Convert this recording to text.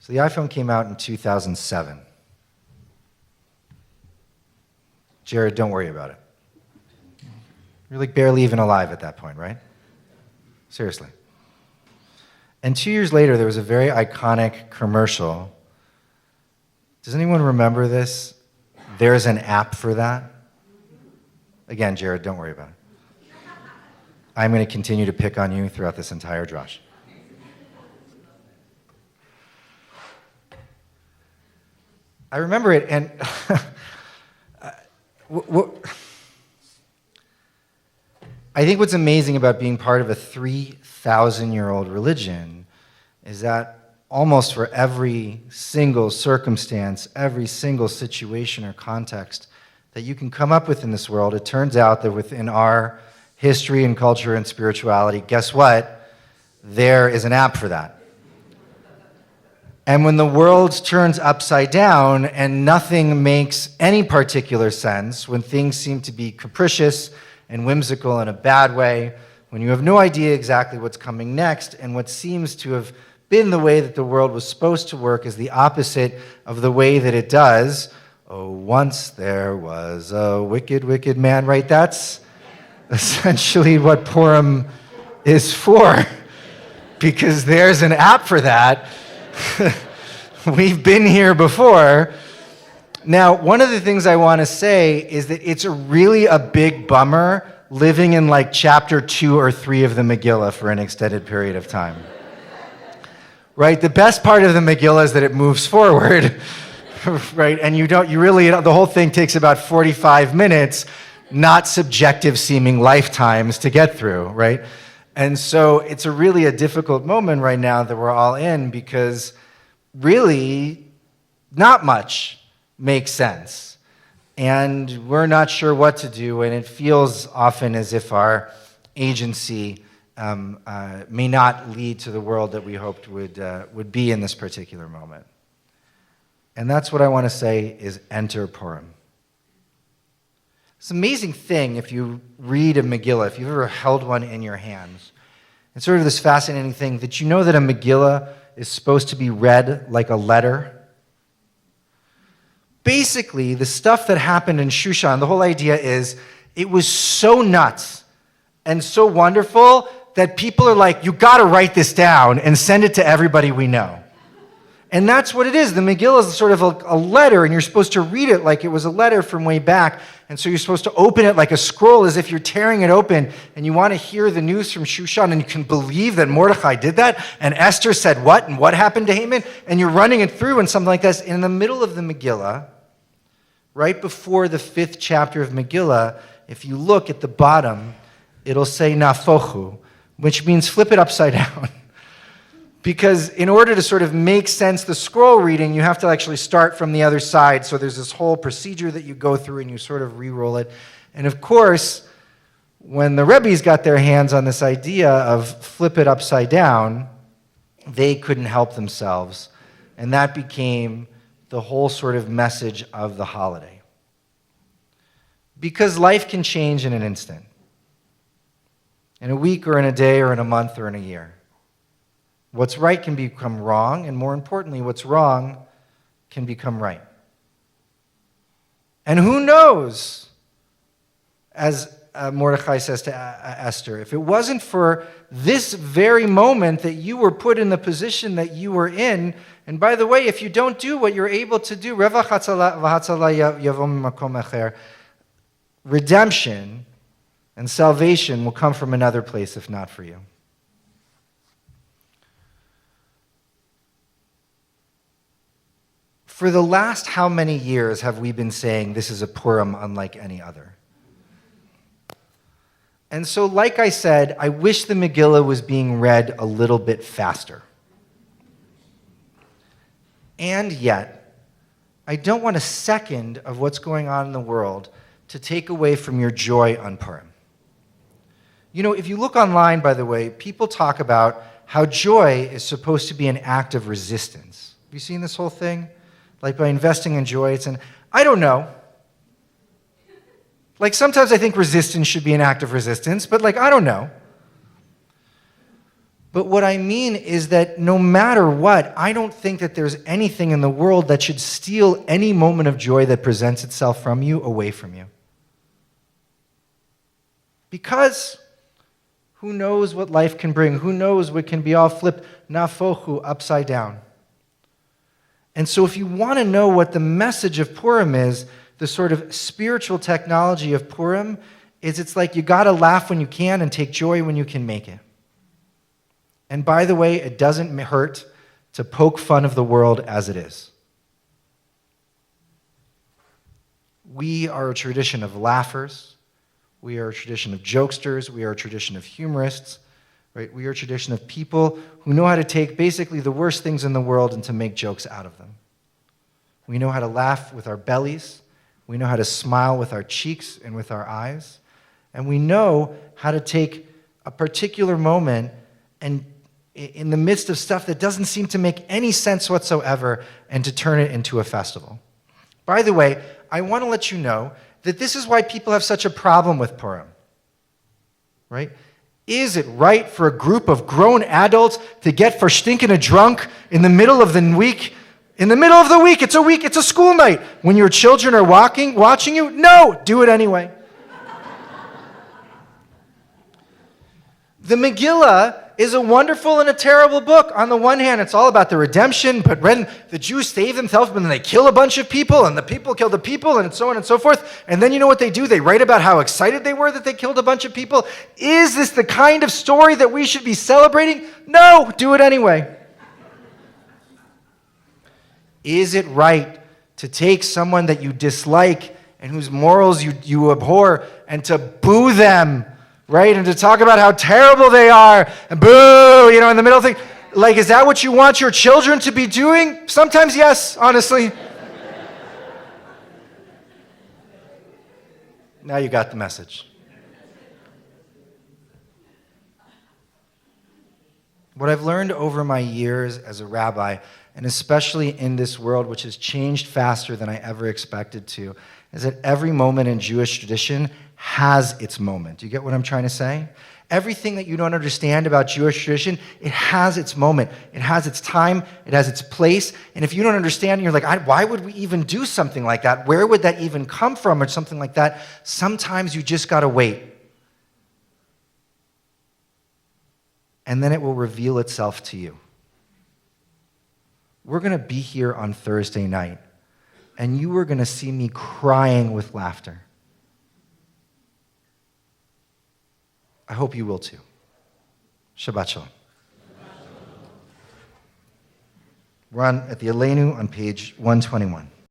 So the iPhone came out in 2007. Jared, don't worry about it. You're like barely even alive at that point, right? Seriously. And 2 years later, there was a very iconic commercial. Does anyone remember this? There's an app for that. Again, Jared, don't worry about it. I'm going to continue to pick on you throughout this entire drash. I remember it, and I think what's amazing about being part of a 3,000-year-old religion is that almost for every single circumstance, every single situation or context that you can come up with in this world, it turns out that within our history and culture and spirituality, guess what? There is an app for that. And when the world turns upside down and nothing makes any particular sense, when things seem to be capricious and whimsical in a bad way, when you have no idea exactly what's coming next, and what seems to have been the way that the world was supposed to work is the opposite of the way that it does. Oh, once there was a wicked, wicked man, right? That's essentially what Purim is for, because there's an app for that. We've been here before. Now, one of the things I want to say is that it's really a big bummer living in like chapter 2 or 3 of the Megillah for an extended period of time. Right? The best part of the Megillah is that it moves forward, right? And the whole thing takes about 45 minutes, not subjective seeming lifetimes to get through, right? And so it's really a difficult moment right now that we're all in, because really not much makes sense. And we're not sure what to do, and it feels often as if our agency may not lead to the world that we hoped would be in this particular moment. And that's what I want to say is enter Purim. It's an amazing thing if you read a Megillah, if you've ever held one in your hands. It's sort of this fascinating thing that you know that a Megillah is supposed to be read like a letter. Basically, the stuff that happened in Shushan, the whole idea is it was so nuts and so wonderful that people are like, you got to write this down and send it to everybody we know. And that's what it is. The Megillah is sort of a letter, and you're supposed to read it like it was a letter from way back. And so you're supposed to open it like a scroll, as if you're tearing it open, and you want to hear the news from Shushan, and you can believe that Mordechai did that, and Esther said what, and what happened to Haman, and you're running it through and something like this. In the middle of the Megillah, right before the 5th chapter of Megillah, if you look at the bottom, it'll say nafochu, which means flip it upside down. Because in order to sort of make sense the scroll reading, you have to actually start from the other side. So there's this whole procedure that you go through, and you sort of re-roll it. And of course, when the Rebbe's got their hands on this idea of flip it upside down, they couldn't help themselves. And that became the whole sort of message of the holiday. Because life can change in an instant. In a week or in a day or in a month or in a year. What's right can become wrong, and more importantly, what's wrong can become right. And who knows, as Mordechai says to Esther, if it wasn't for this very moment that you were put in the position that you were in, and by the way, if you don't do what you're able to do, redemption and salvation will come from another place if not for you. For the last how many years have we been saying this is a Purim unlike any other? And so, like I said, I wish the Megillah was being read a little bit faster. And yet, I don't want a second of what's going on in the world to take away from your joy on Purim. You know, if you look online, by the way, people talk about how joy is supposed to be an act of resistance. Have you seen this whole thing? Like by investing in joy, I don't know. Like sometimes I think resistance should be an act of resistance, but I don't know. But what I mean is that no matter what, I don't think that there's anything in the world that should steal any moment of joy that presents itself from you away from you. Because who knows what life can bring? Who knows what can be all flipped, nafochu, upside down? And so if you want to know what the message of Purim is, the sort of spiritual technology of Purim is it's like you got to laugh when you can and take joy when you can make it. And by the way, it doesn't hurt to poke fun of the world as it is. We are a tradition of laughers. We are a tradition of jokesters. We are a tradition of humorists. Right? We are a tradition of people who know how to take basically the worst things in the world and to make jokes out of them. We know how to laugh with our bellies. We know how to smile with our cheeks and with our eyes. And we know how to take a particular moment and in the midst of stuff that doesn't seem to make any sense whatsoever and to turn it into a festival. By the way, I want to let you know that this is why people have such a problem with Purim. Right? Is it right for a group of grown adults to get for stinking a drunk in the middle of the week? In the middle of the week, it's a school night. When your children are watching you? No, do it anyway. The Megillah is a wonderful and a terrible book. On the one hand, it's all about the redemption, but when the Jews save themselves, but then they kill a bunch of people, and the people kill the people, and so on and so forth. And then you know what they do? They write about how excited they were that they killed a bunch of people. Is this the kind of story that we should be celebrating? No, do it anyway. Is it right to take someone that you dislike and whose morals you abhor and to boo them? Right? And to talk about how terrible they are, and boo, in the middle of things. Like, is that what you want your children to be doing? Sometimes yes, honestly. Now you got the message. What I've learned over my years as a rabbi, and especially in this world which has changed faster than I ever expected to, is that every moment in Jewish tradition has its moment. Do you get what I'm trying to say? Everything that you don't understand about Jewish tradition, it has its moment. It has its time. It has its place. And if you don't understand, you're like, why would we even do something like that? Where would that even come from or something like that? Sometimes you just got to wait. And then it will reveal itself to you. We're going to be here on Thursday night, and you are going to see me crying with laughter. I hope you will too. Shabbat shalom. We're at the Aleinu on page 121.